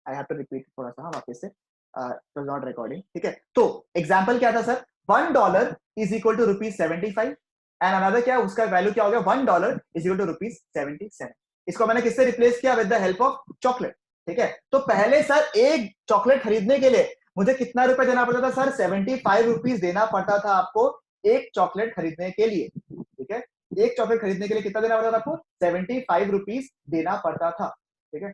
I have to repeat थोड़ा सा वापस से, इट वाज नॉट रिकॉर्डिंग, ठीक है। तो एग्जांपल क्या था sir, $1 is equal to ₹75 and another क्या, उसका वैल्यू क्या हो गया, $1 इज इक्वल टू ₹77। इसको मैंने किससे रिप्लेस किया, with the help of chocolate, ठीक है। तो पहले सर एक चॉकलेट खरीदने के लिए मुझे कितना रुपए देना पड़ता था सर, 75 रुपीज देना पड़ता था आपको एक चॉकलेट खरीदने के लिए, ठीक है। एक चॉकलेट खरीदने के लिए कितना देना पड़ता था आपको, 75 रुपीज देना पड़ता था, ठीक है।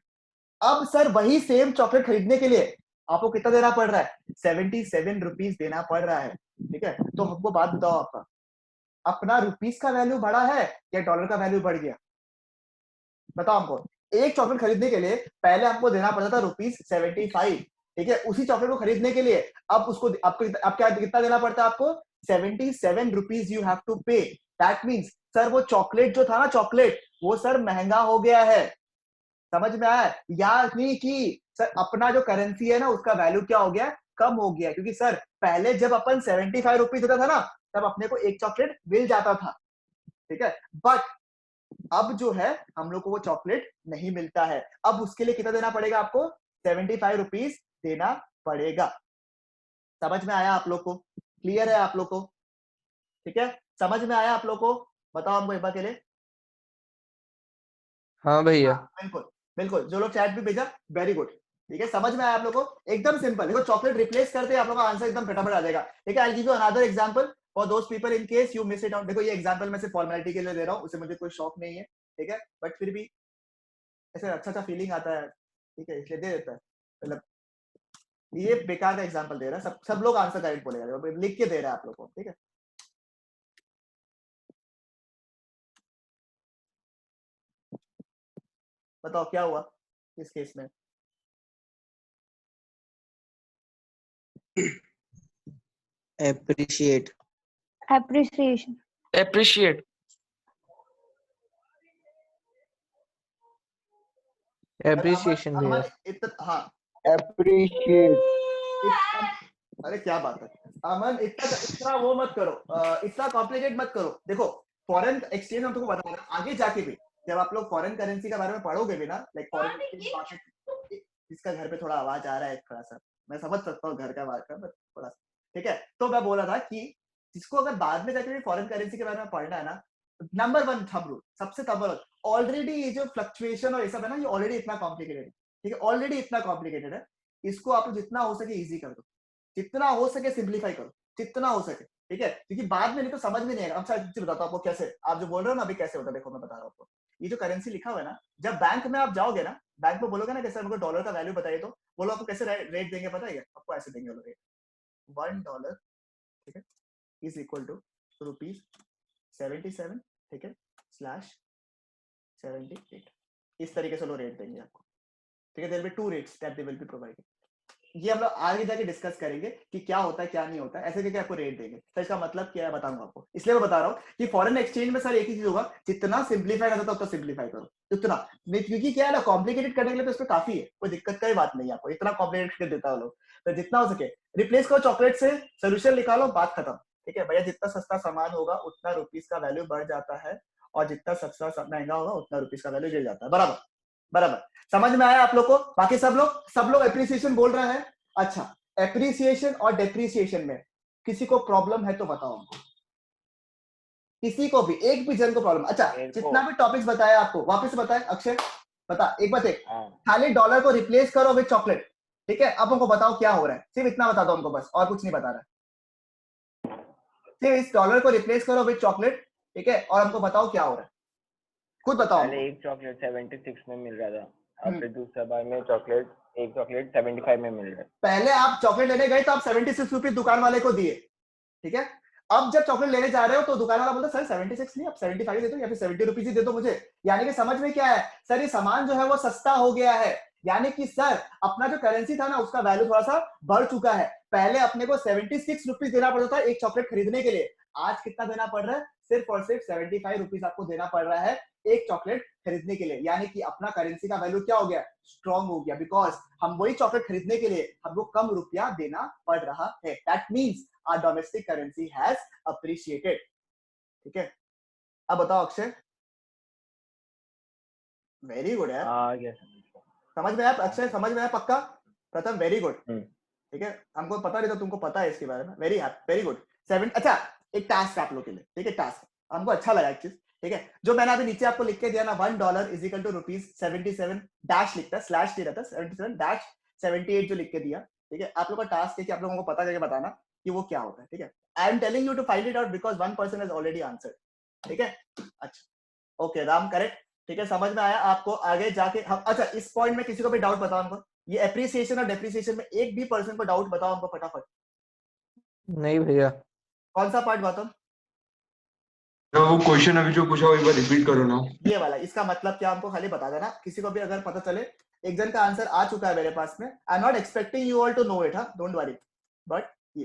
अब सर वही सेम चॉकलेट खरीदने के लिए आपको कितना देना पड़ रहा है, 77 रुपीज देना पड़ रहा है, ठीक है। तो हमको बात बताओ, आपका अपना रुपीस का वैल्यू बढ़ा है या डॉलर का वैल्यू बढ़ गया, बताओ हमको। एक चॉकलेट खरीदने के लिए पहले हमको देना पड़ता था ₹75, ठीक है। उसी चॉकलेट को खरीदने के लिए अब उसको आपको अब क्या कितना देना पड़ता है आपको, 77 रुपीज यू हैव टू पे। दैट मीन्स सर वो चॉकलेट जो था ना, चॉकलेट वो सर महंगा हो गया है, समझ में आया, या नहीं कि सर अपना जो करेंसी है ना उसका वैल्यू क्या हो गया, कम हो गया। क्योंकि सर पहले जब अपन 75 रुपीज देता था ना, तब अपने को एक चॉकलेट मिल जाता था, ठीक है। बट अब जो है हम लोग को वो चॉकलेट नहीं मिलता है, अब उसके लिए कितना देना पड़ेगा आपको, 75 रुपीज देना पड़ेगा। समझ में आया आप लोग को, क्लियर है आप लोग को, ठीक है, समझ में आया आप लोग को, बताओ हमको एक बार के लिए। हाँ भैया। बिल्कुल बिल्कुल, जो लोग चैट भी भेजा, वेरी गुड, ठीक है, समझ में आया आप लोग को, एकदम सिंपल। देखो चॉकलेट रिप्लेस करते आप लोग का आंसर एकदम फटाफट आ जाएगा, ठीक है। I give you another example for those people in case you miss it out. देखो ये एग्जांपल मैं सिर्फ फॉर्मेलिटी के लिए दे रहा हूँ, उसे मुझे कोई शौक नहीं है, ठीक है, बट फिर भी ऐसे अच्छा सा फीलिंग आता है, ठीक है, इसलिए दे देता है। मतलब ये बेकार का एग्जांपल दे रहा है, सब लोग आंसर करेक्ट बोलेगा, लिख के दे रहा है आप लोग को, ठीक है। बताओ क्या हुआ इस केस में, appreciate, appreciation, appreciate, appreciation भैया। हाँ appreciate, अरे क्या बात है अमन, इतना वो मत करो, इतना कॉम्प्लिकेट मत करो। देखो फॉरेन एक्सचेंज हम तुमको बता रहे हैं, आगे जाके भी जब आप लोग फॉरेन करेंसी के बारे में पढ़ोगे भी ना, लाइक फॉरेन एक्सचेंज मार्केट, इसका घर पे थोड़ा आवाज आ रहा है थोड़ा सा, मैं समझ सकता हूँ घर का आवाज का, बट थोड़ा सा, ठीक है। तो मैं बोला था कि जिसको अगर बाद में जाके भी फॉरेन करेंसी के बारे में पढ़ना है ना, नंबर 1 थंब रूल, सबसे तब ऑलरेडी ये जो फ्लक्चुएशन और ये सब है ना, ये ऑलरेडी इतना कॉम्प्लिकेटेड है, ठीक है, ऑलरेडी इतना कॉम्प्लिकेटेड है। इसको आप जितना हो सके इजी कर दो, जितना हो सके सिंप्लीफाई करो, जितना हो सके, ठीक है, क्योंकि बाद में नहीं तो समझ में नहीं आएगा। अच्छा चीज बताता हूँ आपको कैसे, आप जो बोल रहे हो ना अभी कैसे होता है, देखो मैं बता रहा हूँ आपको। ये जो करेंसी लिखा हुआ है ना, जब बैंक में आप जाओगे ना, बैंक में बोलोगे ना कि सर मुझे डॉलर का वैल्यू बताइए, तो बोलो आपको कैसे रेट देंगे पता है, आपको ऐसे देंगे रेट, $1, ठीक है, इज इक्वल टू ₹77, ठीक है, /78, इस तरीके से लोग रेट देंगे आपको, ठीक है। There will be 2 rates that they will be provided. ये हम लोग आगे जाके डिस्कस करेंगे कि क्या होता है क्या नहीं होता है, ऐसे करके आपको रेट देंगे। तो इसका मतलब क्या है बताऊंगा आपको, इसलिए मैं बता रहा हूँ कि फॉरेन एक्सचेंज में सर एक ही चीज होगा, जितना सिंप्लीफाई कर सकता हो उतना सिंप्लीफाई करो, उतना नहीं, क्योंकि क्या है ना, कॉम्प्लिकेटेड करने के लिए तो इसमें काफी है, कोई दिक्कत का बात नहीं है, आपको इतना कॉम्प्लिकेटेड कर देता है लोग। तो जितना हो सके रिप्लेस करो चॉकलेट से, सोल्यूशन निकालो, बात खत्म, ठीक है भैया। जितना सस्ता सामान होगा उतना रुपीस का वैल्यू बढ़ जाता है, और जितना सस्ता महंगा होगा उतना रुपीस का वैल्यू गिर जाता है, बराबर बराबर, समझ में आया आप लोग को। बाकी सब लोग एप्रिसिएशन बोल रहे हैं। अच्छा, एप्रिसिएशन और डेप्रिसिएशन में किसी को प्रॉब्लम है तो बताओ हमको, किसी को भी, एक भी जन को प्रॉब्लम। अच्छा जितना भी टॉपिक्स बताया आपको वापस बताए, अक्षय बता एक बार, एक खाली डॉलर को रिप्लेस करो विद चॉकलेट, ठीक है। अब हमको बताओ क्या हो रहा है, सिर्फ इतना बता दो हमको बस, और कुछ नहीं बता रहा, सिर्फ इस डॉलर को रिप्लेस करो विद चॉकलेट, ठीक है, और हमको बताओ क्या हो रहा है, खुद बताओ। पहले एक चॉकलेट 76 में मिल रहा था, अब फिर दूसरा बार में एक चॉकलेट 75 में मिल रहा है। पहले आप चॉकलेट लेने गए तो आप 76 रुपीज दुकान वाले को दिए, ठीक है। अब जब चॉकलेट लेने जा रहे हो तो दुकान वाला बोलता सर 76 नहीं, आप 75 दे दो या फिर 70 रुपीज ही दे दो मुझे। यानी कि समझ में क्या है सर, ये सामान जो है वो सस्ता हो गया है, यानी कि सर अपना जो करेंसी था ना उसका वैल्यू थोड़ा सा बढ़ चुका है। पहले अपने को 76 रुपीज देना पड़ता था एक चॉकलेट खरीदने के लिए, आज कितना देना पड़ रहा है, सिर्फ और सिर्फ 75 रुपीज आपको देना पड़ रहा है एक चॉकलेट खरीदने के लिए। यानी कि अपना करेंसी का वैल्यू क्या हो गया, स्ट्रॉन्ग हो गया, बिकॉज हम वही चॉकलेट खरीदने के लिए हमको कम रुपया देना पड़ रहा है। That means our domestic currency has appreciated, ठीक है। अब बताओ अक्षय, वेरी गुड यार, समझ में आया? अक्षय समझ में आया पक्का? प्रथम वेरी गुड। हम्म। ठीक है, हमको पता नहीं था, तुमको पता है इसके बारे में, वेरी गुड। 7 अच्छा एक टास्क आप लोग के लिए, ठीक है, टास्क हमको अच्छा लगा एक चीज, ठीक है, जो मैंने अभी नीचे आपको लिख के दिया ना, $1 इज इक्वल टू ₹77 डैश लिखता है, स्लैश नहीं रहता, 77 डैश 78 जो लिख के दिया, ठीक है, आप लोग का टास्क है कि आप लोगों को पता करके बताना कि वो क्या होता है, ठीक है। I am telling you to find it out because one person has already answered, ठीक है। अच्छा ओके राम, करेक्ट, ठीक है, समझ में आया आपको? आगे जाके हम, अच्छा इस पॉइंट में किसी को भी डाउट बताओ हमको, ये एप्रिसिएशन और डेप्रिसिएशन में एक भी पर्सन को डाउट बताओ हमको फटाफट। नहीं भैया। कौन सा पार्ट बताओ? तो वो क्वेश्चन अभी जो पूछा वो एक बार रिपीट करो ना। ये वाला, इसका मतलब क्या हमको खाली बता देना, किसी को भी अगर पता चले। एक जन का आंसर आ चुका है मेरे पास में, I am not expecting you all to know it, don't worry, but ये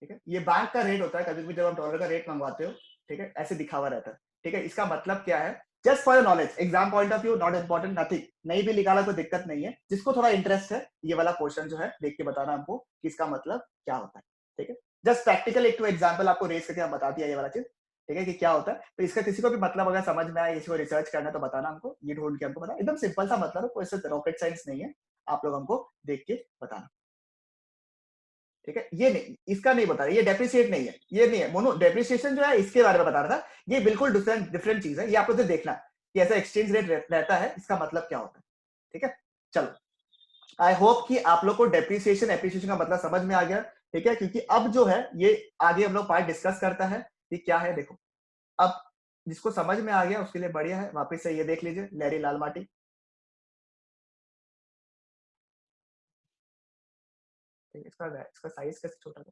ठीक है, ये बैंक का रेट होता है, कभी भी जब आप डॉलर का रेट मंगवाते हो, ठीक है, ऐसे दिखा हुआ रहता है, ठीक है। इसका मतलब क्या है, just for your knowledge, exam point of view, not important, nothing, नहीं भी निकाला कोई दिक्कत नहीं है, जिसको थोड़ा इंटरेस्ट है ये वाला क्वेश्चन जो है देख के बताना हमको कि इसका मतलब क्या होता है, ठीक है। जस्ट प्रैक्टिकल एक तो एग्जाम्पल आपको रेस करके हम बता दिया ये वाला चीज, ठीक है, कि क्या होता है। तो इसका किसी को भी मतलब अगर समझ में आए, किसी को रिसर्च करना है तो बताना हमको, ये ढूंढ के हमको बताना, एकदम सिंपल सा मतलब है, कोई रॉकेट साइंस नहीं है, आप लोग हमको देख के बताना, ठीक है। ये नहीं, इसका नहीं बता रहा, ये डेप्रिसिएट नहीं है, ये नहीं है मोनो, डेप्रिसिएशन जो है इसके बारे में बता रहा था, ये बिल्कुल डिफरेंट चीज है, ये आपको तो देखना कि ऐसा एक्सचेंज रेट रहता है, इसका मतलब क्या होता है, ठीक है। चलो, आई होप कि आप लोग को डेप्रिसिएशन एप्रिसिएशन का मतलब समझ में आ गया, ठीक है, क्योंकि अब जो है ये आगे हम लोग पार्ट डिस्कस करता है कि क्या है। देखो अब जिसको समझ में आ गया उसके लिए बढ़िया है, वापस से ये देख लीजिए लहरी लाल माटी, ठीक है, इसका साइज कैसे छोटा कर,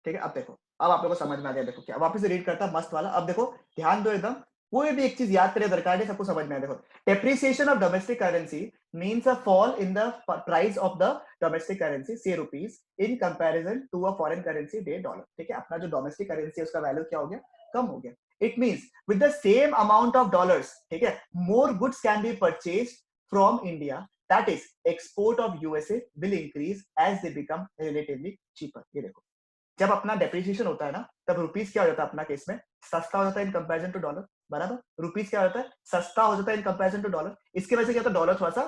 ठीक है। अब देखो, अब आप लोगों को समझ में आ गया, देखो क्या, वापस से रीड करता मस्त वाला, अब देखो ध्यान दो एकदम, कोई भी एक चीज याद करे दरकार नहीं, सबको समझ में आया। देखो, depreciation of domestic currency means a fall in the price of the domestic currency से rupees in comparison to a foreign currency the dollar, ठीक है। अपना जो डोमेस्टिक करेंसी है उसका वैल्यू क्या हो गया, कम हो गया। It means with the same amount of dollars, ठीक है, more goods can be purchased from India, that is export of USA will increase as they become relatively cheaper. ये देखो, जब अपना डेप्रिसिएशन होता है ना, तब रुपीस क्या हो जाता है अपना केस में, सस्ता हो जाता है इन कंपैरिजन टू डॉलर, बराबर। रुपीस क्या होता है, सस्ता हो जाता है इन कंपैरिजन टू डॉलर, इसकी वजह से क्या होता है, डॉलर थोड़ा सा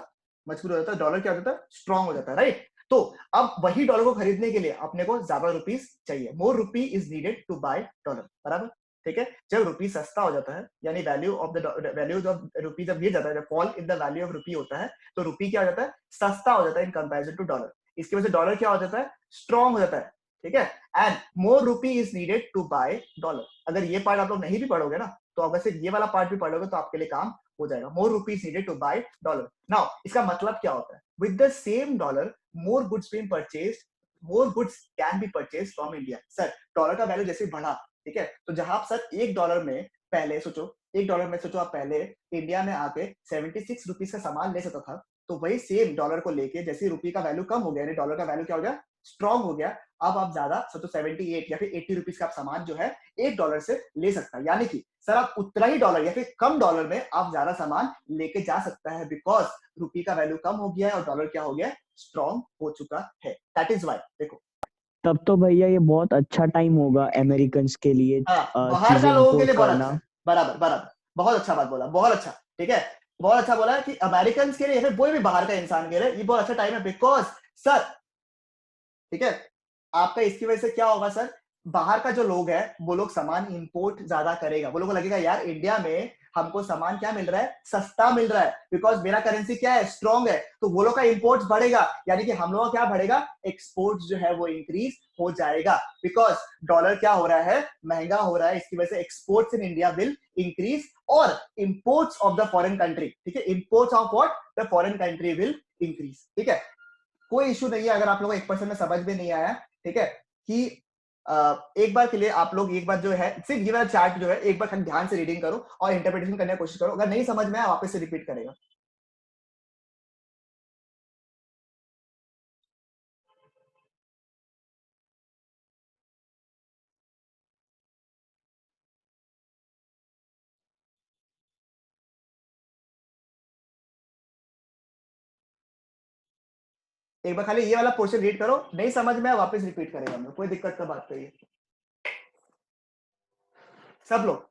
मजबूत हो जाता है, डॉलर क्या हो जाता है, स्ट्रांग हो जाता है, राइट। तो अब वही डॉलर को खरीदने के लिए अपने को ज्यादा रुपीस चाहिए, more rupee is needed to buy dollar, बराबर, ठीक है। जब रुपी सस्ता हो जाता है, यानी value of the value of रुपी जब गिर जाता है, जब fall in the value of रुपी होता है, तो रुपी क्या हो जाता है, सस्ता हो जाता है इन कंपैरिजन टू डॉलर, इसकी वजह से डॉलर क्या हो जाता है, स्ट्रांग हो जाता है, ठीक है। And more rupee is needed to buy dollar. अगर ये पार्ट आप लोग नहीं भी पढ़ोगे ना, तो अगर सिर्फ ये वाला पार्ट भी पढ़ोगे तो आपके लिए काम हो जाएगा, more rupee is needed to buy dollar. Now इसका मतलब क्या होता है, with the same dollar more goods being purchased, more goods can be purchased from India. Sir dollar का वैल्यू जैसे बढ़ा, ठीक है, तो जहां आप सर $1 में पहले सोचो, $1 में सोचो आप पहले इंडिया में आके 76 रुपीज का सामान ले सकता था, तो वही सेम डॉलर को लेके जैसे रुपी का वैल्यू कम हो गया, यानी डॉलर का वैल्यू क्या हो गया, स्ट्रांग हो गया, अब आप ज्यादा सोचो 78 या फिर 80 रुपीज का आप सामान जो है $1 से ले सकता है, यानी कि सर आप उतना ही डॉलर या फिर कम डॉलर में आप ज्यादा सामान लेके जा सकता है, बिकॉज रुपी का वैल्यू कम हो गया है और डॉलर क्या हो गया, स्ट्रांग हो चुका है, दैट इज वाई। देखो तब तो भैया ये बहुत अच्छा टाइम होगा अमेरिकन के लिए हाँ, बाहर का चीजें लोगों के इंपोर्ट लिए बहुत करना। अच्छा है, बराबर बराबर, बहुत अच्छा बात बोला, बहुत अच्छा, ठीक है, बहुत अच्छा बोला कि अमेरिकन के लिए या फिर कोई भी बाहर का इंसान के लिए ये बहुत अच्छा टाइम है, बिकॉज सर, ठीक है, आपका इसकी वजह से क्या होगा सर, बाहर का जो लोग है वो लोग सामान इंपोर्ट ज्यादा करेगा, वो लोग को लगेगा यार इंडिया में हमको सामान क्या मिल रहा है, सस्ता मिल रहा है, बिकॉज मेरा करेंसी क्या है, स्ट्रांग है, तो वो लोग का इंपोर्ट बढ़ेगा, यानी कि हम लोग का क्या बढ़ेगा, एक्सपोर्ट जो है वो इंक्रीज हो जाएगा, बिकॉज डॉलर क्या हो रहा है, महंगा हो रहा है, इसकी वजह से exports in India will increase और imports of the foreign country, ठीक है, imports of what, the foreign country will increase, ठीक है। कोई इशू नहीं है अगर आप लोगों को 1% में समझ में नहीं आया, ठीक है, कि एक बार के लिए आप लोग एक बार जो है सिर्फ ये वाला चार्ट जो है एक बार ध्यान से रीडिंग करो और इंटरप्रिटेशन करने की कोशिश करो, अगर नहीं समझ में आया वापस से रिपीट करेगा। एक बार खाली ये वाला पोर्शन रीड करो, नहीं समझ में आया वापस रिपीट करेगा, हम लोग कोई दिक्कत का बात नहीं है, सब लोग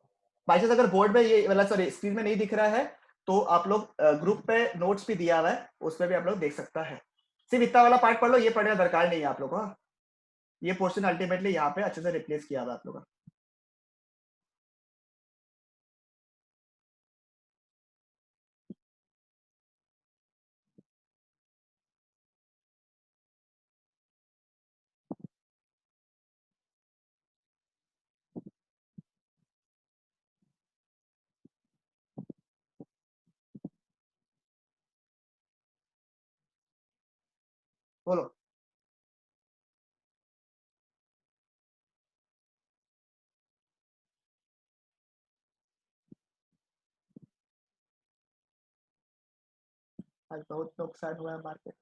बाई चांस अगर बोर्ड में ये वाला सॉरी स्क्रीन में नहीं दिख रहा है तो आप लोग ग्रुप पे नोट्स भी दिया हुआ है, उसमें भी आप लोग देख सकता है। सिर्फ इतना वाला पार्ट पढ़ लो, ये पढ़ने का दरकार नहीं है आप लोग को। ये पोर्शन अल्टीमेटली यहाँ पे अच्छे से रिप्लेस किया हुआ है आप लोग का। बोलो। आज बहुत नुकसान हुआ है मार्केट।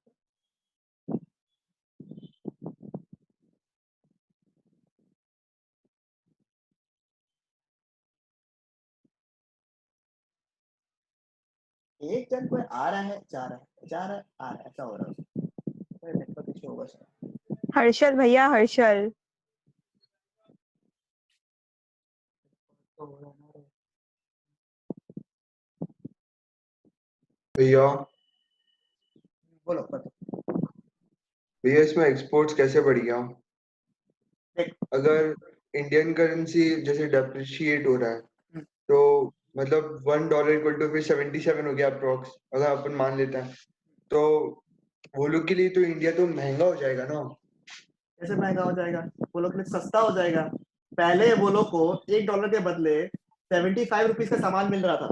एक जन कोई आ रहा है जा रहा है जा रहा है आ रहा है, ऐसा हो रहा है। कोई नेटवर्क इशू होगा शायद। हर्षल भैया, हर्षल। तो हो रहा है ना। भैया बोलो बताओ। भैया इसमें एक्सपोर्ट्स कैसे बढ़ गया? देख। अगर इंडियन करेंसी जैसे डेप्रिशिएट हो रहा है हम्म। तो मतलब $1 इक्वल टू फिर 77 हो गया अप्रोक्स, अगर अपन मान लेते हैं तो वो लोग के लिए तो इंडिया तो महंगा हो जाएगा ना। कैसे महंगा हो जाएगा? वो लोग के लिए सस्ता हो जाएगा। पहले वो लोग को $1 के बदले 75 रुपीज का सामान मिल रहा था,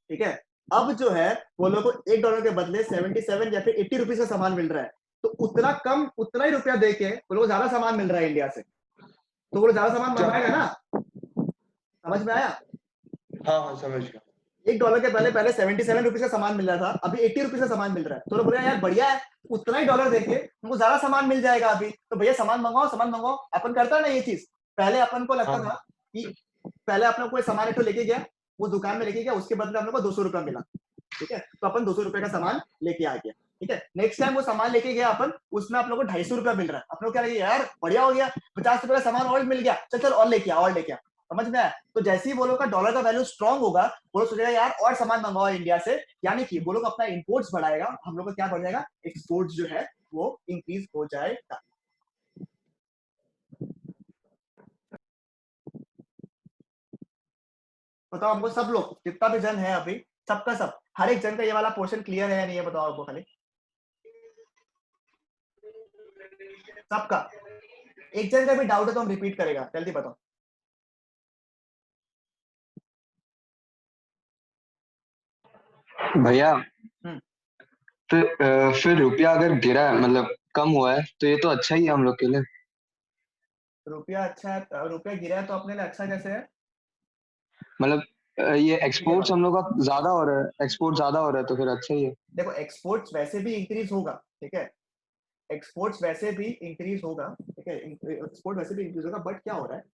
ठीक है। अब जो है वो लोग को $1 के बदले 77 या फिर 80 रुपीज का सामान मिल रहा है। तो उतना कम, उतना ही रुपया दे के वो लोग ज्यादा सामान मिल रहा है इंडिया से, तो वो लोग ज्यादा सामान मंगवाएगा ना। समझ में आया? हाँ हाँ समझ गया। $1 के पहले 77 रुपीज का सामान मिल रहा था, अभी 80 रुपीज का सामान मिल रहा है। तो लोग बोले यार बढ़िया है, उतना ही डॉलर देके हमको ज्यादा सामान मिल जाएगा अभी, तो भैया सामान मंगाओ सामान मंगाओ। अपन करता है ना ये चीज। पहले अपन को लगता हाँ। था कि पहले अपने कोई सामान एक तो लेके गया, वो दुकान में लेके गया, उसके बदले हम लोग को 200 रुपया मिला, ठीक है। तो अपन 200 रुपए का सामान लेके आ गया, ठीक है। नेक्स्ट टाइम वो सामान लेके गया अपन, उसमें आप लोग को 250 रुपया मिल रहा है। अपन को क्या लगे यार बढ़िया हो गया, 50 रुपए का सामान और मिल गया, चल चल और लेके आ और लेके आ। समझ में आया? तो जैसे ही वो लोग का डॉलर का वैल्यू स्ट्रांग होगा, वो लोग सोचेगा यार और सामान मंगवाओ इंडिया से, यानी कि वो लोग अपना इंपोर्ट्स बढ़ाएगा, हम लोग का क्या बढ़ जाएगा, एक्सपोर्ट्स जो है वो इंक्रीज हो जाएगा। बताओ हमको सब लोग जितना भी जन है अभी, सबका सब, हर एक जन का ये वाला पोर्शन क्लियर है या नहीं है? बताओ हमको खाली सबका। एक जन का भी डाउट है तो हम रिपीट करेगा, जल्दी बताओ। भैया हम्म। फिर रुपया अगर गिरा है मतलब कम हुआ है तो ये तो अच्छा ही है हम लोग के लिए। रुपया अच्छा है, रुपया गिरा है तो अपने लिए अच्छा कैसे है? मतलब ये ठीक है एक्सपोर्ट्स भाई, हम लोग का ज्यादा हो रहा है, एक्सपोर्ट ज्यादा हो रहा है तो फिर अच्छा ही है। देखो एक्सपोर्ट्स वैसे भी इंक्रीज होगा, ठीक है। एक्सपोर्ट्स वैसे भी इंक्रीज होगा, ठीक है। एक्सपोर्ट वैसे भी इंक्रीज होगा, बट क्या हो रहा है,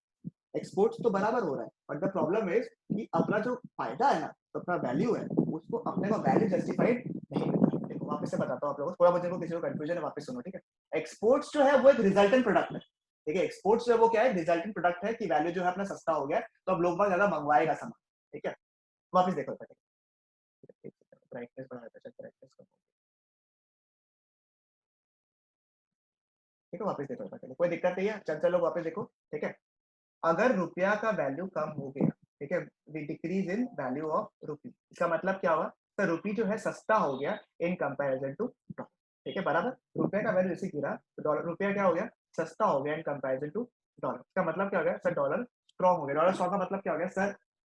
एक्सपोर्ट्स तो बराबर हो रहा है, बट द प्रॉब्लम इज कि अपना जो फायदा है ना, तो अपना वैल्यू है, उसको अपने को वैल्यू जस्टिफाइड नहीं मिल रहा है। देखो वापस से बताता हूँ आप लोगों को, थोड़ा मुझे को किसी को कंफ्यूजन है, वापस सुनो, ठीक है। एक्सपोर्ट्स जो है वो एक रिजल्टेंट प्रोडक्ट है, ठीक है। एक्सपोर्ट्स जो है वो क्या है, रिजल्टेंट प्रोडक्ट है कि वैल्यू जो है अपना सस्ता हो गया, तो अब लोग बहुत ज्यादा मंगवाएगा सामान, ठीक है। वापस देखो ब्राइटनेस बढ़ा देता है, ब्राइटनेस कम, ठीक है। वापस देखो कोई दिक्कत नहीं है, चल चलो वापस देखो, ठीक है। अगर रुपया का वैल्यू कम हो गया, ठीक है, we decrease in value of rupee, इसका मतलब क्या हुआ, तो रुपी जो है सस्ता हो गया इन कंपैरिजन टू डॉलर, ठीक है बराबर। रुपये का वैल्यू जैसे गिरा तो डॉलर, रुपया क्या हो गया, सस्ता हो गया इन कंपैरिजन टू डॉलर। इसका मतलब क्या हो गया सर, डॉलर स्ट्रॉन्ग हो गया। डॉलर स्ट्रॉन्ग का मतलब क्या हो गया सर,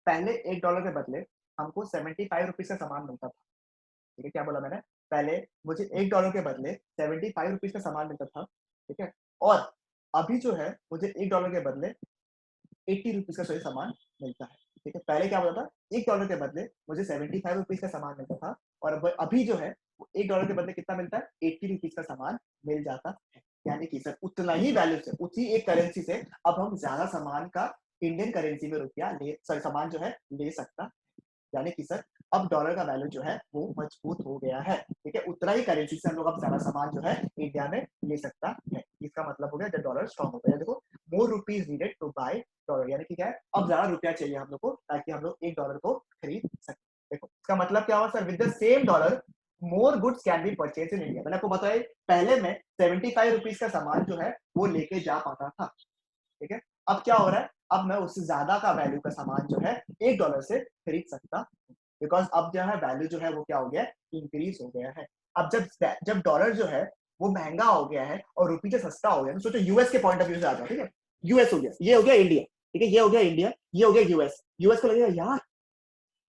पहले $1 के बदले हमको 75 रुपीज का सामान मिलता था, ठीक है। क्या बोला मैंने, पहले मुझे $1 के बदले 75 रुपीज का सामान मिलता था, ठीक है। और अभी जो है मुझे $1 के बदले 80 रुपीज का सही सामान मिलता है, ठीक है। पहले क्या होता था, $1 के बदले मुझे 75 रुपीज का सामान मिलता था, और अभी जो है वो $1 के बदले कितना मिलता है, 80 रुपीज का सामान मिल जाता है। यानी कि सर उतना ही वैल्यू से, उसी एक करेंसी से अब हम ज्यादा सामान का इंडियन करेंसी में रुपया ले, सॉरी सामान जो है ले सकता, यानी कि सर अब डॉलर का वैल्यू जो है वो मजबूत हो गया है, ठीक है। उतना ही करेंसी से हम लोग अब ज्यादा सामान जो है इंडिया में ले सकता है। इसका मतलब हो गया जब डॉलर स्ट्रॉन्ग होता है। देखो more rupees needed to buy dollar, यानी कि क्या है, अब ज्यादा रुपया चाहिए हम लोग को ताकि हम लोग एक डॉलर को खरीद सके। देखो इसका मतलब क्या हुआ sir, with the same dollar more goods can B purchase in India. मैंने आपको बताया पहले में 75 रुपीज का सामान जो है वो लेके जा पाता था, ठीक है। अब क्या हो रहा है, अब मैं उससे ज्यादा का वैल्यू का सामान जो है $1 से खरीद सकता हूं, बिकॉज अब जो है वैल्यू जो है वो क्या हो गया, इंक्रीज हो गया है। अब जब डॉलर जो है वो महंगा हो गया है और रुपी जो सस्ता हो गया, तो सोचो यूएस के पॉइंट ऑफ व्यू से आ जाओ, ठीक है। यूएस हो गया, ये हो गया इंडिया, ठीक है, ये हो गया इंडिया, ये हो गया यूएस। यूएस को लगेगा यार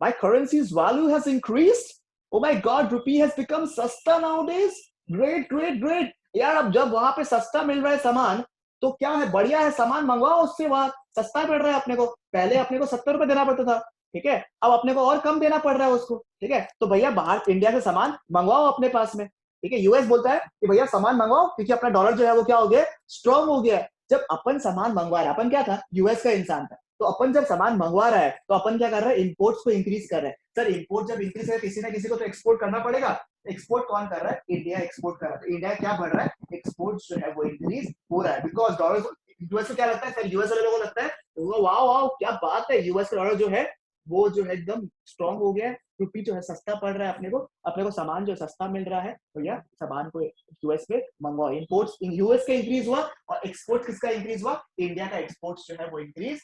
my currency's value has increased, oh my god, rupee has become सस्ता nowadays, great great great। यार अब जब वहां पे सस्ता मिल रहा है सामान तो क्या है, बढ़िया है, सामान मंगवाओ उससे, वहां सस्ता पड़ रहा है अपने को। पहले अपने को 70 रुपए देना पड़ता था, ठीक है, अब अपने को और कम देना पड़ रहा है उसको, ठीक है। तो भैया बाहर इंडिया से सामान मंगवाओ अपने पास में, ठीक है। यूएस बोलता है कि भैया सामान मंगवाओ क्योंकि अपना डॉलर जो है वो क्या हो गया, स्ट्रॉन्ग हो गया है। जब अपन सामान मंगवा रहे, अपन क्या था, यूएस का इंसान था, तो अपन जब सामान मंगवा रहा है तो अपन क्या कर रहा है, इंपोर्ट्स को इंक्रीज कर रहा है। सर इंपोर्ट जब इंक्रीज है किसी ना किसी को तो एक्सपोर्ट करना पड़ेगा। एक्सपोर्ट कौन कर रहा है, इंडिया एक्सपोर्ट कर रहा है। तो इंडिया क्या बढ़ रहा है, एक्सपोर्ट जो है वो इंक्रीज हो रहा है, बिकॉज डॉलर। यूएस को क्या लगता है सर, यूएस वाले लोगों को लगता है वाह वाह क्या बात है, यूएस का डॉलर जो है वो जो है एकदम स्ट्रॉन्ग हो गया है, रुपी जो है सस्ता पड़ रहा है, अपने को सामान जो सस्ता मिल रहा है, भैया सामान को यूएस में मंगवाओ। इंपोर्ट्स यूएस का इंक्रीज हुआ और एक्सपोर्ट किसका इंक्रीज हुआ, इंडिया का एक्सपोर्ट्स जो है वो इंक्रीज।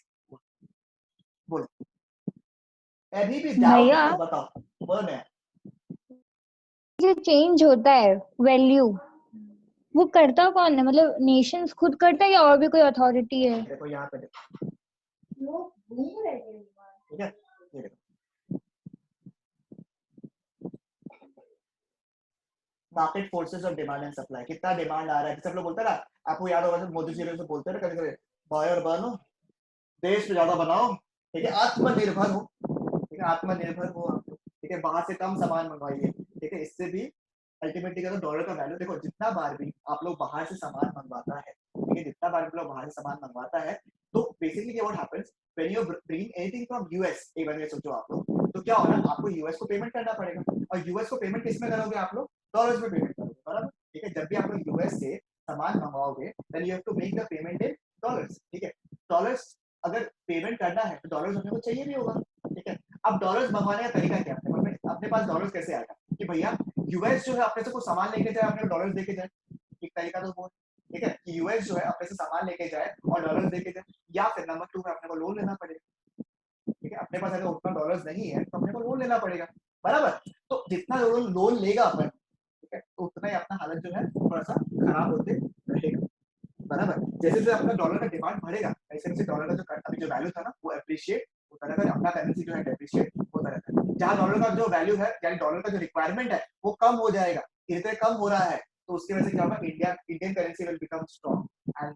बोलो अभी भी भैया डाउट बताओ, बोलो मैं। जो चेंज होता है वैल्यू, वो करता कौन है, मतलब नेशंस खुद करता है या और भी कोई अथॉरिटी है? देखो यहाँ पे देखो, ठीक है, ये देखो market forces of demand and supply, कितना डिमांड आ रहा है। सब लोग बोलते हैं ना, आपको याद होगा मोदी जी लोग बोलते हैं ना कभी कभी, बॉय और बनो देश में ज्यादा बनाओ, ठीक है, आत्मनिर्भर हो, ठीक है, आत्मनिर्भर हो आप, ठीक है, बाहर से कम सामान मंगवाइए, ठीक है। इससे भी अल्टीमेटली क्या, डॉलर का वैल्यू देखो, जितना बार भी आप लोग बाहर से सामान मंगवाता है, ठीक है, जितना बार भी लोग बाहर से सामान मंगवाता है, तो basically what happens when you bring anything from US, एक बार ये सोचो आप लोग, तो क्या होगा, आपको यूएस को पेमेंट करना पड़ेगा, और यूएस को पेमेंट किस में करोगे आप लोग, डॉलर्स में पेमेंट करोगे, बराबर, ठीक है। जब भी आप लोग यूएस से सामान मंगवाओगे then you have to make the payment in dollars, ठीक है। डॉलर्स अगर पेमेंट करना है तो डॉलर्स अपने को चाहिए भी होगा, ठीक है। अब डॉलर्स मंगवाने का तरीका क्या है, अपने पास डॉलर्स कैसे आएगा कि भैया यूएस जो है अपने से कुछ सामान लेके जाए, अपने डॉलर्स देके जाए, एक तरीका तो वो, ठीक है, कि यूएस जो है अपने से सामान लेके जाए और डॉलर्स देके जाए, या फिर नंबर 2 में अपने को लोन लेना पड़ेगा, ठीक है। अपने पास अगर उतना डॉलर्स नहीं है तो अपने को लोन लेना पड़ेगा, बराबर। तो जितना लोन लेगा अपन, ठीक है, तो उतना ही अपना हालत जो है थोड़ा सा खराब होते रहेगा, बराबर। जैसे जैसे अपना डॉलर का डिमांड बढ़ेगा ऐसे वैसे डॉलर का जो अभी जो वैल्यू था ना वो एप्रिशिएट होता रहेगा, अपना करेंसी जो है डेप्रिशिएट होता रहता है। जहाँ डॉलर का जो वैल्यू है यानी डॉलर का जो रिक्वायरमेंट है वो कम हो जाएगा, धीरे धीरे कम हो रहा है, तो उसकी वजह से क्या होगा, Indian currency will become strong and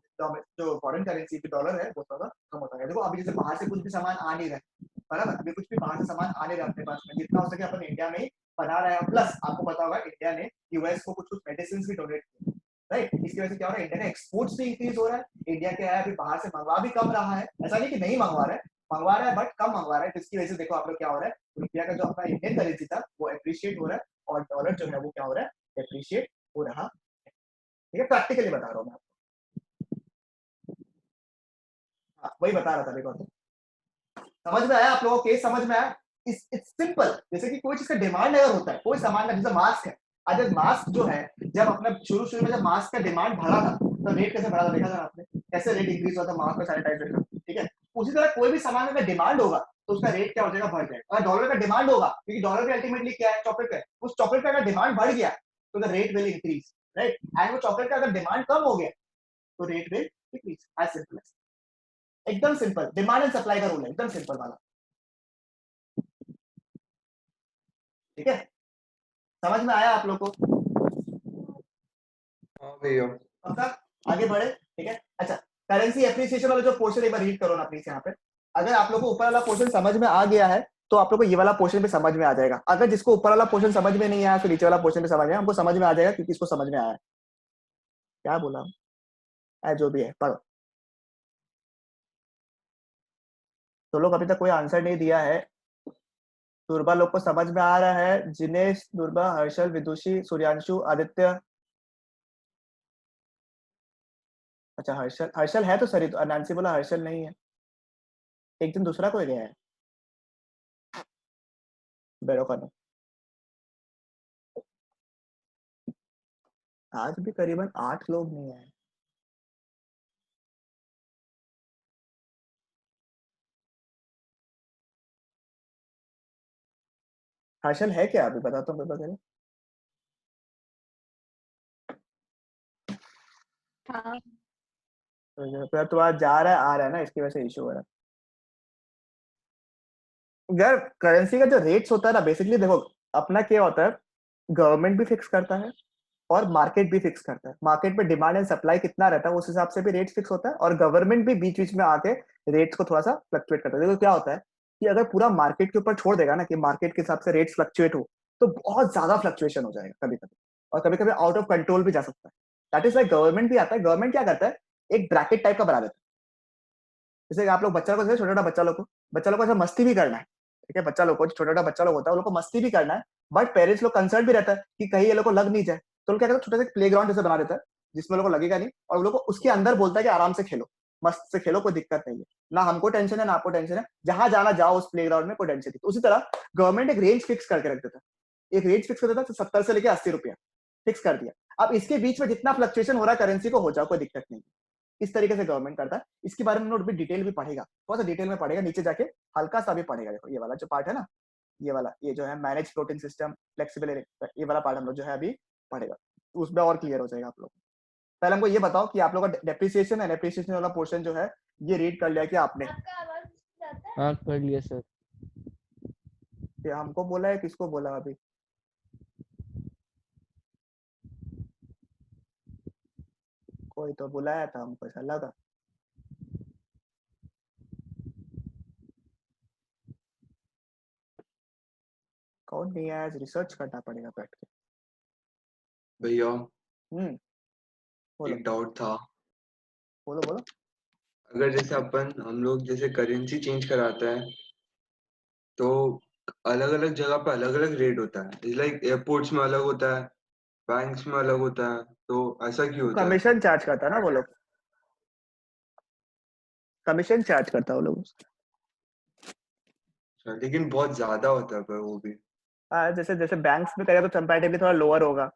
जो फॉरेन करेंसी जो डॉलर है वो थोड़ा कम होता है। देखो अभी जैसे बाहर से कुछ भी सामान आ नहीं रहा है, बराबर, अभी कुछ भी बाहर से सामान आ नहीं रहा अपने पास में, जितना हो सके अपन इंडिया में ही बना रहे हैं। प्लस आपको पता होगा इंडिया ने यूएस को कुछ कुछ मेडिसिन भी डोनेट किए, राइट। इसकी वजह से क्या हो रहा है, इंडिया का एक्सपोर्ट्स भी इंक्रीज हो रहा है, इंडिया क्या है अभी बाहर से मंगवा भी कम रहा है, ऐसा नहीं कि नहीं मंगवा रहा है, मंगवा रहा है बट कम मंगवा रहा है। जिसकी वजह से देखो आप लोग क्या हो रहा है, रुपया का जो अपना इंडियन करेंसी था वो एप्रिशिएट हो रहा है और डॉलर जो है वो क्या हो रहा है, एप्रिशिएट हो रहा है, ठीक है। प्रैक्टिकली बता रहा हूँ मैं आपको, हाँ, वही बता रहा था। देखो समझ में आया आप लोगों को, केस समझ में आया, इट्स सिंपल। जैसे कि कोई चीज का डिमांड अगर होता है, कोई सामान का, जैसे मास्क है, अगर मास्क जो है जब अपना शुरू में जब मास्क का डिमांड बढ़ा था तो रेट कैसे बढ़ा था, देखा था आपने कैसे रेट इंक्रीज हुआ था मास्क का, सैनिटाइजर का, ठीक है। उसी तरह कोई भी सामान अगर डिमांड होगा तो उसका रेट क्या हो जाएगा, बढ़ जाएगा। अगर डॉलर का डिमांड होगा, क्योंकि डॉलर का अल्टीमेटली क्या है, चॉकलेट है, उस चॉकलेट का अगर डिमांड बढ़ गया तो the rate will increase, right. And वो चॉकलेट का अगर डिमांड कम हो गया तो rate will decrease, as simple as, एकदम सिंपल, डिमांड एंड सप्लाई का रूल है, एकदम सिंपल वाला, ठीक है। समझ में आया आप लोग को? हाँ भैया। अब तक आगे बढ़े, ठीक है। अच्छा, करेंसी एप्रिसिएशन वाला जो पोर्शन एक बार रीड करो ना प्लीज यहाँ पे। अगर आप लोग को ऊपर वाला पोर्शन समझ में आ गया है तो आप लोग को ये वाला पोर्शन भी समझ में आ जाएगा। अगर जिसको ऊपर वाला पोर्शन समझ में नहीं आया तो नीचे वाला पोर्शन भी समझ में, हमको समझ में आ जाएगा क्योंकि इसको समझ में आया है। क्या बोला जो भी है पढ़ो। तो लोग अभी तक कोई आंसर नहीं दिया है। दुर्बा लोग को समझ में आ रहा है, जिनेश, दुर्बा, हर्षल, विदुषी, सूर्यांशु, आदित्य, अच्छा हर्षल, हर्षल है तो सर, तो अनांसी बोला हर्षल नहीं है, एक दिन दूसरा कोई गया है बेरो करने। आज भी करीबन 8 लोग नहीं आए। हर्षल है क्या? अभी बताता हूँ पेपर करें। हाँ तो तो आज जा रहा है आ रहा है ना, इसकी वजह से इशू हो रहा है। यार करेंसी का जो रेट्स होता है ना, बेसिकली देखो अपना क्या होता है, गवर्नमेंट भी फिक्स करता है और मार्केट भी फिक्स करता है। मार्केट में डिमांड एंड सप्लाई कितना रहता है उस हिसाब से भी रेट फिक्स होता है, और गवर्नमेंट भी बीच बीच में आके रेट्स को थोड़ा सा फ्लक्चुएट करता है। देखो क्या होता है कि अगर पूरा मार्केट के ऊपर छोड़ देगा ना कि मार्केट के हिसाब से रेट्स फ्लक्चुएट हो, तो बहुत ज्यादा फ्लक्चुएशन हो जाएगा कभी कभी, और कभी कभी आउट ऑफ कंट्रोल भी जा सकता है। दैट इज वाई गवर्नमेंट भी आता है। गवर्नमेंट क्या करता है, एक ब्रैकेट टाइप का बना देता है। जैसे आप लोग बच्चा को, छोटा छोटा बच्चा लोग को ऐसा मस्ती भी करना है, ठीक है, बच्चा लोग को, छोटा छोटा बच्चा लोग होता है, उन लोग को मस्ती भी करना है, बट पेरेंट्स लोग कंसर्न भी रहता है कि कहीं ये लोग को लग नहीं जाए, तो लोग क्या करते हैं, छोटा सा प्ले ग्राउंड जैसे बना देता है जिसमें लोग को लगेगा नहीं, और उन लोग को उसके अंदर बोलता है कि आराम से खेलो, मस्त से खेलो, कोई दिक्कत नहीं है, ना हमको टेंशन है ना आपको टेंशन है, जहां जाना जाओ उस प्ले ग्राउंड में, कोई टेंशन नहीं। तो उसी तरह गवर्नमेंट एक रेंज फिक्स करके रख देता है, एक रेंज फिक्स कर देता है, 70 से लेके 80 रुपया फिक्स कर दिया। अब इसके बीच में जितना फ्लक्चुएशन हो रहा है करेंसी को, हो जाओ, कोई दिक्कत नहीं। इस तरीके से गवर्नमेंट करता है। इसके बारे में नोट भी डिटेल भी पढ़ेगा, थोड़ा सा डिटेल में पढ़ेगा, नीचे जाके हल्का सा भी पढ़ेगा। देखो ये वाला जो पार्ट है ना, ये वाला, ये जो है मैनेज फ्लोटिंग सिस्टम फ्लेक्सिबल, ये वाला पार्ट हम लोग जो है अभी पढ़ेगा, उसमें और क्लियर हो जाएगा आप लोग। पहले हमको ये बताओ कि आप लोग का डेप्रिसिएशन है, डेप्रिसिएशन वाला पोर्शन जो है ये रीड कर लिया कि आपने? हाँ कर लिया सर। ये हमको बोला है, किसको बोला अभी? कोई तो बुलाया था हमको, ऐसा लगा। कौन नहीं आया? रिसर्च करना पड़ेगा बैठ के। भैया बोलो एक डाउट था। बोलो बोलो। अगर जैसे हम लोग जैसे करेंसी चेंज कराते हैं, तो अलग अलग जगह पे अलग अलग रेट होता है, लाइक एयरपोर्ट्स में अलग होता है, बैंक्स में अलग होता है, तो ऐसा क्यों होता है? कमीशन चार्ज करता है ना वो लोग, कमीशन चार्ज करता है वो लोग। अच्छा, लेकिन बहुत ज्यादा होता है पर वो भी। जैसे जैसे बैंक्स में करेगा तो कंपैरेटिवली थोड़ा लोअर होगा,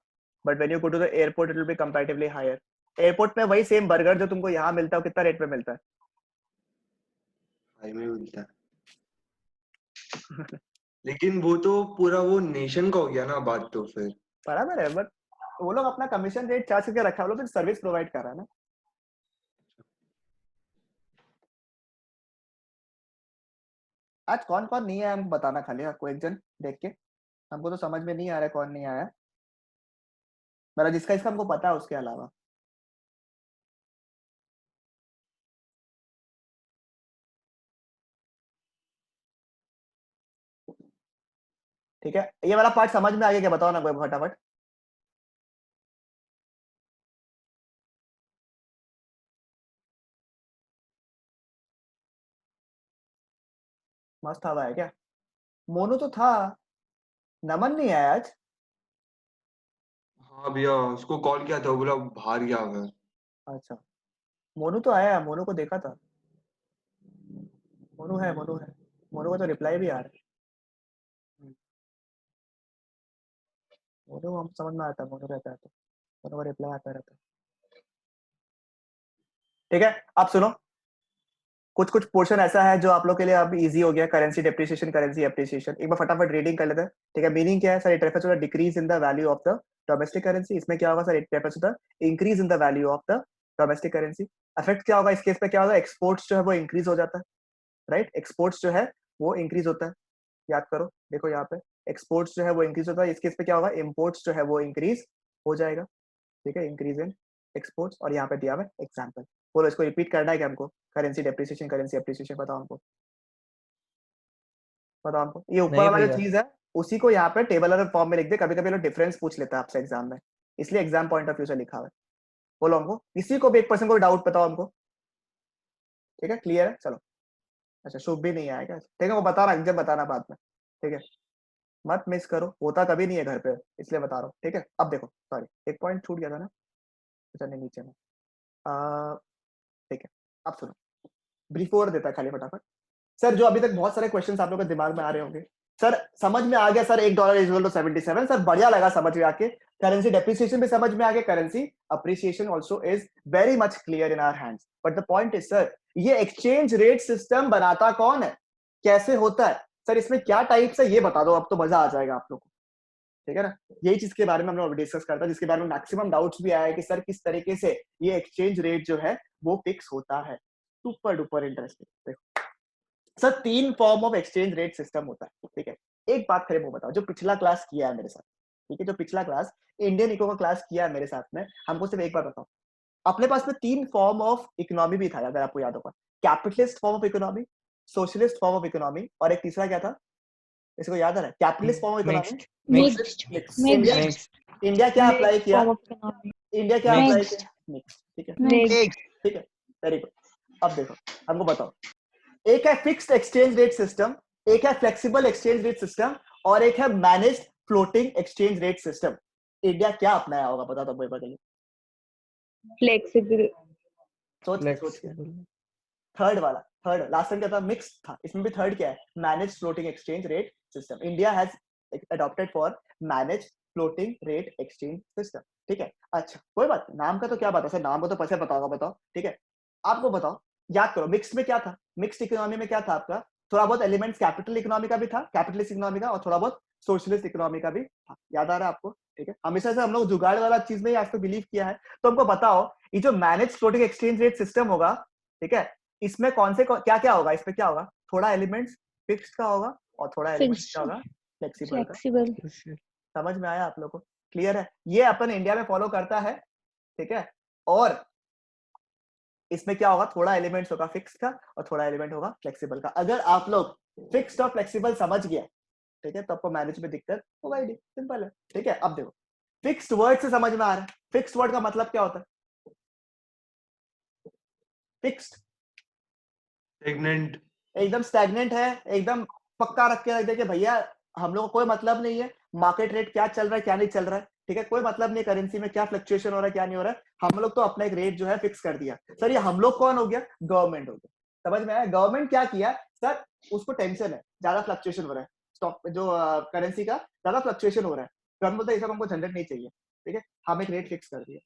but when you go to the airport it will be comparatively higher. Airport में वही सेम बर्गर जो तुमको यहाँ मिलता है, कितना रेट में मिलता है? हाई में मिलता है। लेकिन वो तो पूरा वो नेशन का हो गया ना बात, तो फिर बराबर है, बट वो लोग अपना कमीशन रेट चार्ज करके रखा है, वो लोग सर्विस प्रोवाइड कर रहा है ना। आज कौन कौन नहीं आया हमको बताना, खाली आपको एक जन देख के, हमको तो समझ में नहीं आ रहा है कौन नहीं आया, मेरा जिसका इसका हमको पता है उसके अलावा। ठीक है, ये वाला पार्ट समझ में आ गया क्या? बताओ ना कोई फटाफट। मस्त हवा है क्या? मोनू तो था, नमन नहीं आया आज। हाँ भैया, उसको कॉल किया था, वो बोला बाहर गया हुआ है। अच्छा, मोनू तो आया, मोनू को देखा था। मोनू है, मोनू है, मोनू का तो रिप्लाई भी आ रहा है। मोनू हम समझ में आता है, मोनू रहता है तो मोनू का रिप्लाई आता रहता है। ठीक है, आप सुनो, कुछ कुछ पोर्शन ऐसा है जो आप लोग के लिए अब इजी हो गया, करेंसी डेप्रिसिएशन, करेंसी एप्रिसिएशन। एक बार फटाफट रीडिंग कर लेते हैं। ठीक है, मीनिंग क्या है sir? It refers to the decrease in the value of the domestic currency. इसमें क्या होगा sir? It refers to the increase in the value of the domestic currency. Effect क्या होगा इस केस पे? क्या होगा? एक्सपोर्ट्स जो है वो इंक्रीज हो जाता है, राइट? एक्सपोर्ट्स जो है वो इंक्रीज होता है, याद करो, देखो यहाँ पे एक्सपोर्ट्स जो है वो इंक्रीज होता है। इस केस पे क्या होगा? इम्पोर्ट्स जो है वो इंक्रीज हो जाएगा। ठीक है, इंक्रीज इन एक्सपोर्ट्स, और यहाँ पे दिया हुआ है एग्जाम्पल। बोलो, इसको रिपीट करना है क्या हमको? करेंसी डेप्रिसिएशन, करेंसी एप्रिसिएशन, बताओ हमको, बताओ हमको। ये ऊपर नहीं वाला जो भैया। चीज है उसी को यहाँ पे टेबलर फॉर्म में लिख दे। कभी कभी लोग डिफरेंस पूछ लेता है आपसे एग्जाम में, इसलिए एग्जाम पॉइंट ऑफ व्यू से लिखा हुआ है। बोलो हमको, किसी को भी एक पर्सन को डाउट बताओ हमको। ठीक है, क्लियर है? चलो। अच्छा, शुभ भी नहीं आएगा, ठीक है, वो बताना, जब बताना बाद में। ठीक है, मत मिस करो, होता कभी नहीं है घर पे, इसलिए बता रहा हूँ। ठीक है, अब देखो, सॉरी एक पॉइंट छूट गया था ना, अच्छा नहीं नीचे में। ठीक है अब सुनो, ब्रीफ ओवर देता है खाली फटाफट। सर जो अभी तक बहुत सारे क्वेश्चंस आप लोगों के दिमाग में आ रहे होंगे, सर समझ में आ गया sir $1 is equal to 77, sir बढ़िया लगा समझ में आके, करेंसी डेप्रिसिएशन भी समझ में आ गया, currency appreciation also is very much clear in our hands, but the point is sir ये एक्सचेंज रेट सिस्टम बनाता कौन है, कैसे होता है सर, इसमें क्या टाइप्स है ये बता दो, अब तो मजा आ जाएगा आप लोग को, ठीक है ना। यही चीज के बारे में हम लोग डिस्कस करते हैं, जिसके बारे में मैक्सिमम डाउट्स भी आया है कि सर किस तरीके से ये एक्सचेंज रेट जो है वो फिक्स होता है। Super duper interesting. देखो sir 3 form of exchange rate system होता है, ठीक है। एक बात खरे मुंह बताओ, जो पिछला क्लास किया है मेरे साथ, ठीक है, जो पिछला क्लास इंडियन इको का क्लास किया है मेरे साथ में, हमको सिर्फ एक बार बताओ, अपने पास में 3 फॉर्म ऑफ इकोनॉमी भी था अगर आपको याद होगा, capitalist form of economy, socialist form of economy, और एक तीसरा क्या था, इसको याद आ रहा है, capitalist form of economy, India क्या अप्लाई किया, इंडिया क्या अप्लाई किया, मिक्स, ठीक है, ठीक है, वेरी गुड। अब देखो हमको बताओ, एक है फिक्स्ड एक्सचेंज रेट सिस्टम, एक है फ्लेक्सिबल एक्सचेंज रेट सिस्टम, और एक है managed floating exchange rate system. India क्या अपनाया होगा बता दो मुझे बताइए, फ्लेक्सिबल। सोच के थर्ड वाला, थर्ड लास्ट टाइम क्या था, मिक्स था, इसमें भी थर्ड क्या है, managed floating exchange rate system. India has adopted for managed floating rate exchange system, ठीक है। अच्छा कोई बात, नाम का तो क्या बात है सर, नाम को तो पैसे बताओगा, बताओ, ठीक है। आपको बताओ, याद करो मिक्स में क्या था, मिक्स्ड इकोनॉमी में क्या था आपका, थोड़ा बहुत एलिमेंट्स कैपिटल इकोनॉमी का भी था, कैपिटलिस्ट इकोनॉमी का, और थोड़ा बहुत सोशलिस्ट इकोनॉमी का भी था, याद आ रहा है आपको, ठीक है। हमेशा से हम लोग जुगाड़ वाला चीज में आज तो बिलीव किया है, तो हमको बताओ ये जो manage floating exchange rate system होगा, ठीक है, इसमें कौन से क्या क्या होगा, इसमें क्या होगा, थोड़ा एलिमेंट्स फिक्स्ड का होगा और थोड़ा एलिमेंट्स क्या होगा, फ्लेक्सिबल का। समझ में आया आप लोग को, क्लियर है, ये अपन इंडिया में फॉलो करता है, ठीक है। और इसमें क्या होगा, थोड़ा एलिमेंट्स होगा फिक्स का और थोड़ा एलिमेंट होगा फ्लेक्सिबल का। अगर आप लोग फिक्स्ड और फ्लेक्सिबल समझ गया, ठीक है, तो आपको मैनेज में दिक्कत होगा ही नहीं, सिंपल है, ठीक है। अब देखो फिक्स्ड वर्ड से समझ में आ रहा है, फिक्स्ड वर्ड का मतलब क्या होता है, फिक्स्ड स्टैग्नेंट, एकदम स्टैग्नेंट है, एकदम पक्का रख के रख दे कि भैया हम लोग को कोई मतलब नहीं है मार्केट रेट क्या चल रहा है क्या नहीं चल रहा है, ठीक है, कोई मतलब नहीं करेंसी में क्या फ्लक्चुएशन हो रहा है क्या नहीं हो रहा है, हम लोग तो अपना एक रेट जो है फिक्स कर दिया। सर ये हम लोग कौन हो गया, गवर्नमेंट हो गया, समझ में आया। गवर्नमेंट क्या किया सर, उसको टेंशन है ज्यादा फ्लक्चुएशन हो रहा है, स्टॉक जो करेंसी का ज्यादा फ्लक्चुएशन हो रहा है, गवर्नमेंट बोलता है ये सब हमको झंझट नहीं चाहिए, ठीक है, हम एक रेट फिक्स कर दिया,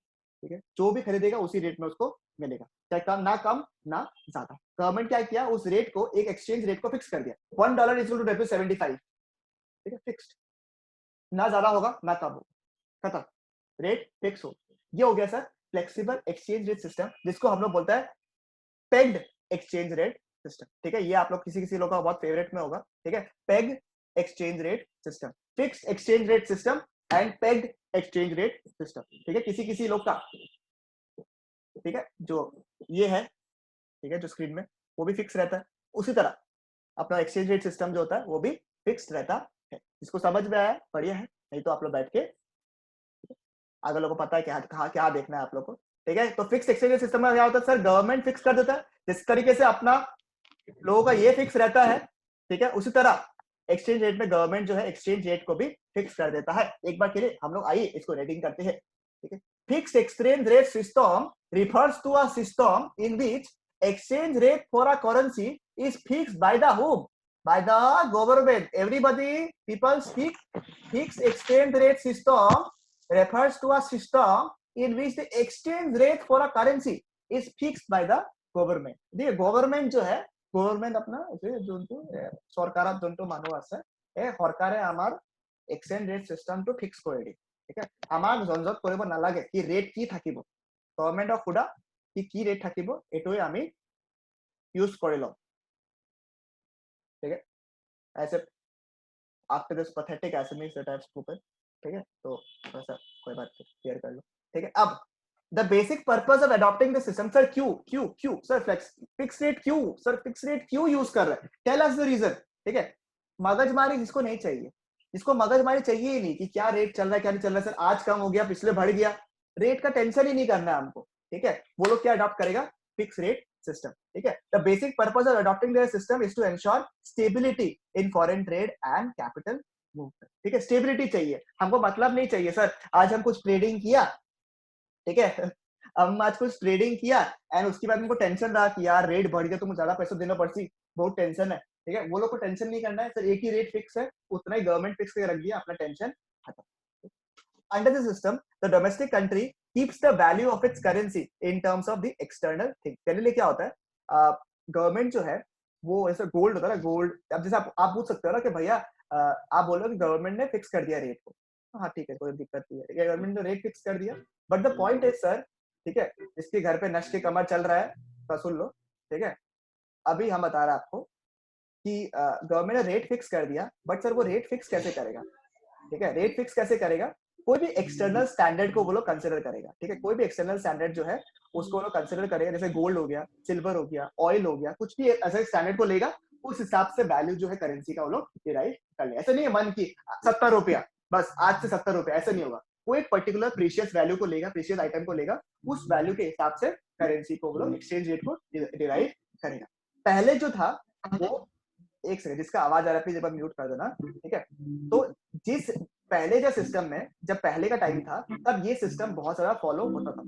ठीक है, जो भी खरीदेगा उसी रेट में उसको मिलेगा, चाहे कम ना ज्यादा। गवर्नमेंट क्या किया, उस रेट को, एक एक्सचेंज रेट को फिक्स कर दिया, $1 इज इक्वल टू 75, ठीक है, फिक्स्ड, ना ज्यादा होगा ना कम होगा, खत्म, रेट फिक्स हो। ये हो गया sir flexible exchange rate system, जिसको हम लोग बोलता है पेग्ड एक्सचेंज रेट सिस्टम, ठीक है। ये आप लोग किसी लोग का बहुत फेवरेट में होगा, ठीक है, pegged exchange rate system, fixed exchange rate system and pegged exchange rate system, ठीक है, किसी लोग का, ठीक है, जो ये है, ठीक है, जो स्क्रीन में वो भी फिक्स रहता है, उसी तरह अपना एक्सचेंज रेट सिस्टम जो होता है वो भी फिक्स्ड रहता है। इसको समझ में आया, बढ़िया है, नहीं तो आप लोग बैठ के अगर लोगों को पता है क्या देखना है आप लोग को, ठीक है। तो फिक्स्ड एक्सचेंज रेट सिस्टम में क्या होता है सर, गवर्नमेंट फिक्स कर देता है, जिस तरीके से अपना लोगों का ये फिक्स रहता है, ठीक है, उसी तरह एक्सचेंज रेट में गवर्नमेंट जो है एक्सचेंज रेट को भी फिक्स कर देता है। एक बार के लिए हम लोग आइए इसको रेटिंग करते हैं, ठीक है। Fixed exchange rate system refers to a system in which exchange rate for a currency is fixed by the whom, by the government. Everybody, people speak. Fixed exchange rate system refers to a system in which the exchange rate for a currency is fixed by the government. देखिए government जो है, government अपना जोंतो सरकार जोंतो মানুহ আছে এই সরকারে আমার এক্সচেঞ্জ রেট সিস্টেমটো ফিক্স কৰি দিয়ে, ঠিক আছে, আমাক জঞ্জট কৰিব নালাগে কি ৰেট কি থাকিব, গভর্নমেন্টক খুদা কি রেট থাকিব এটোই আমি ইউজ কৰি লম, ठीक है। ऐसे after this pathetic SMS that I have spoken, ठीक है, तो ऐसा कोई बात नहीं, क्लियर कर लो, ठीक है। अब the basic purpose of adopting the system, sir क्यों सर फिक्स रेट क्यों, सर फिक्स रेट क्यों यूज कर रहे हैं, टेल अस द रीजन, ठीक है। मगजमारी जिसको नहीं चाहिए, जिसको मगजमारी चाहिए ही नहीं कि क्या रेट चल रहा है क्या नहीं चल रहा है, सर आज कम हो गया पिछले बढ़ गया, रेट का टेंशन ही नहीं करना है हमको, ठीक है। वो लोग क्या अडॉप्ट करेगा, फिक्स रेट सिस्टम, ठीक है। The basic purpose of adopting the system is to ensure stability in foreign trade and capital movement, ठीक है। स्टेबिलिटी चाहिए हमको, मतलब नहीं चाहिए सर आज हम कुछ ट्रेडिंग किया, ठीक है, हम आज कुछ ट्रेडिंग किया एंड उसके बाद उनको टेंशन रहा कि यार रेट बढ़ गया तो मुझे ज्यादा पैसा देना पड़ती, बहुत टेंशन है, ठीक है। वो लोग को टेंशन नहीं करना है सर, एक ही रेट फिक्स है, उतना ही गवर्नमेंट फिक्स करके रख दिया, अपना टेंशन खत्म। Under the system, the domestic country keeps the value of its currency in terms of the external thing. पहले क्या होता है, गवर्नमेंट जो है वो ऐसा गोल्ड होता है ना, गोल्ड। अब जैसे आप पूछ सकते हो ना कि भैया आप बोलो कि गवर्नमेंट ने फिक्स कर दिया रेट को, हाँ ठीक है कोई दिक्कत नहीं है, गवर्नमेंट ने रेट फिक्स कर दिया, but the point is sir, ठीक है, जिसके घर पे नश के कमर चल रहा है तो सुन लो, ठीक है। अभी हम बता रहे हैं आपको कि गवर्नमेंट ने रेट फिक्स कर दिया, बट सर वो रेट फिक्स कैसे करेगा, ठीक है। रेट फिक्स कैसे करेगा, कोई भी एक्सटर्नल स्टैंडर्ड को वो लोग कंसिडर करेगा, ठीक है। कोई भी एक्सटर्नल स्टैंडर्ड जो है उसको वो लोग कंसिडर करेगा, जैसे गोल्ड हो गया, सिल्वर हो गया, ऑयल हो गया, कुछ भी ऐसे स्टैंडर्ड को लेगा, उस हिसाब से वैल्यू जो है करेंसी का वो लोग डिराइव कर ले। ऐसा नहीं है मन की 70 रुपया बस आज से 70 रुपया, ऐसा नहीं होगा। कोई एक पर्टिकुलर प्रीशियस वैल्यू को लेगा, प्रीशियस आइटम को लेगा, उस वैल्यू के हिसाब से करेंसी को वो लोग एक्सचेंज रेट को डिराइव करेगा। पहले जो था वो, एक सेकंड जिसका आवाज आ रहा है प्लीज एक बार म्यूट कर देना, ठीक है। तो जिस पहले जो सिस्टम में, जब पहले का टाइम था तब ये सिस्टम बहुत ज्यादा फॉलो होता था।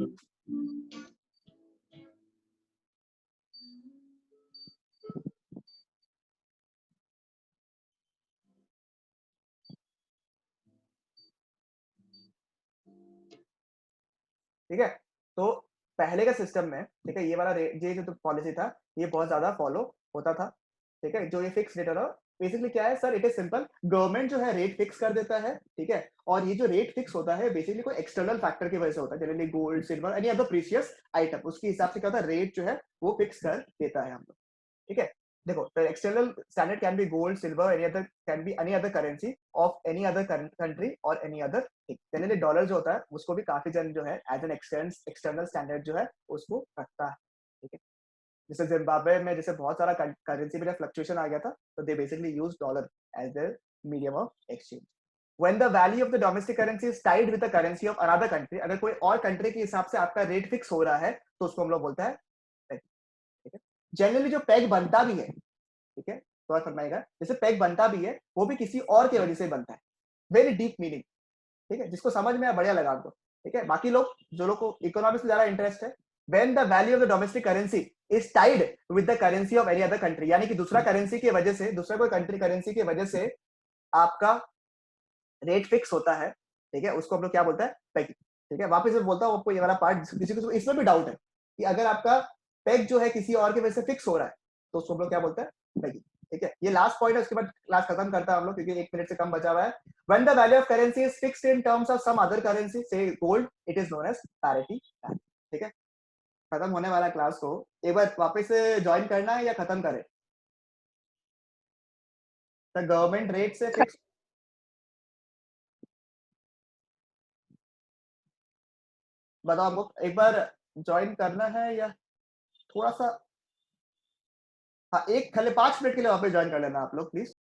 ठीक है, तो पहले का सिस्टम में, ठीक है, ये वाला ये जो पॉलिसी था ये बहुत ज्यादा फॉलो होता था, ठीक है। जो ये फिक्स रेट है बेसिकली क्या है sir, it is simple, government जो है रेट फिक्स कर देता है, ठीक है। और ये जो रेट फिक्स होता है बेसिकली कोई एक्सटर्नल फैक्टर की वजह से होता है, generally gold, silver, any other precious item, उसके हिसाब से क्या होता है, रेट जो है वो फिक्स कर देता है हम लोग, ठीक है। देखो the external standard can be gold, silver, any other, can be any other currency of any other country or any other thing। Generally dollar जो होता है उसको भी काफी जन जो है एज एन एक्सटर्नल स्टैंडर्ड जो है उसको रखता है, ठीक है। जैसे जिम्बाब्वे में जैसे बहुत सारा करेंसी में जब फ्लक्चुएशन आ गया था तो they basically use dollar as their medium of exchange. When the value of the domestic currency is tied with the currency of another country, अगर कोई और कंट्री के हिसाब से आपका रेट फिक्स हो रहा है तो उसको हम लोग बोलता है पेग, ठीक है। जनरली जो पेग बनता भी है, ठीक है, तो फरमाएगा जैसे पेग बनता भी है वो भी किसी और की वजह से बनता है, वेरी डीप मीनिंग, ठीक है। जिसको समझ में आया बढ़िया लगा दो, ठीक है। बाकी लोग जो लोग को इकोनॉमिक्स में ज्यादा इंटरेस्ट है, when the value of the domestic currency is tied with the currency of any other country, यानी कि दूसरा करेंसी की वजह से, दूसरा कोई कंट्री करेंसी की वजह से आपका रेट फिक्स होता है, ठीक है, उसको हम लोग क्या बोलते हैं, पेगिंग, ठीक है। वापस से बोलता हूँ आपको ये वाला पार्ट, किसी को इसमें भी डाउट है कि अगर आपका पेग जो है किसी और की वजह से फिक्स हो रहा है तो उसको हम लोग क्या बोलते हैं, पेगिंग, ठीक है। ये लास्ट पॉइंट है, उसके बाद क्लास खत्म करता है हम लोग क्योंकि 1 मिनट से कम बचा हुआ है। When the value of currency is fixed in terms of some other currency, say gold, it is known as parity value, ठीक है। खत्म होने वाला क्लास को एक बार वापस से ज्वाइन करना है या खत्म करें? द गवर्नमेंट रेट से फिक्स, बताओ आपको एक बार ज्वाइन करना है या थोड़ा सा, हाँ एक खाली 5 मिनट के लिए वापस ज्वाइन कर लेना आप लोग प्लीज।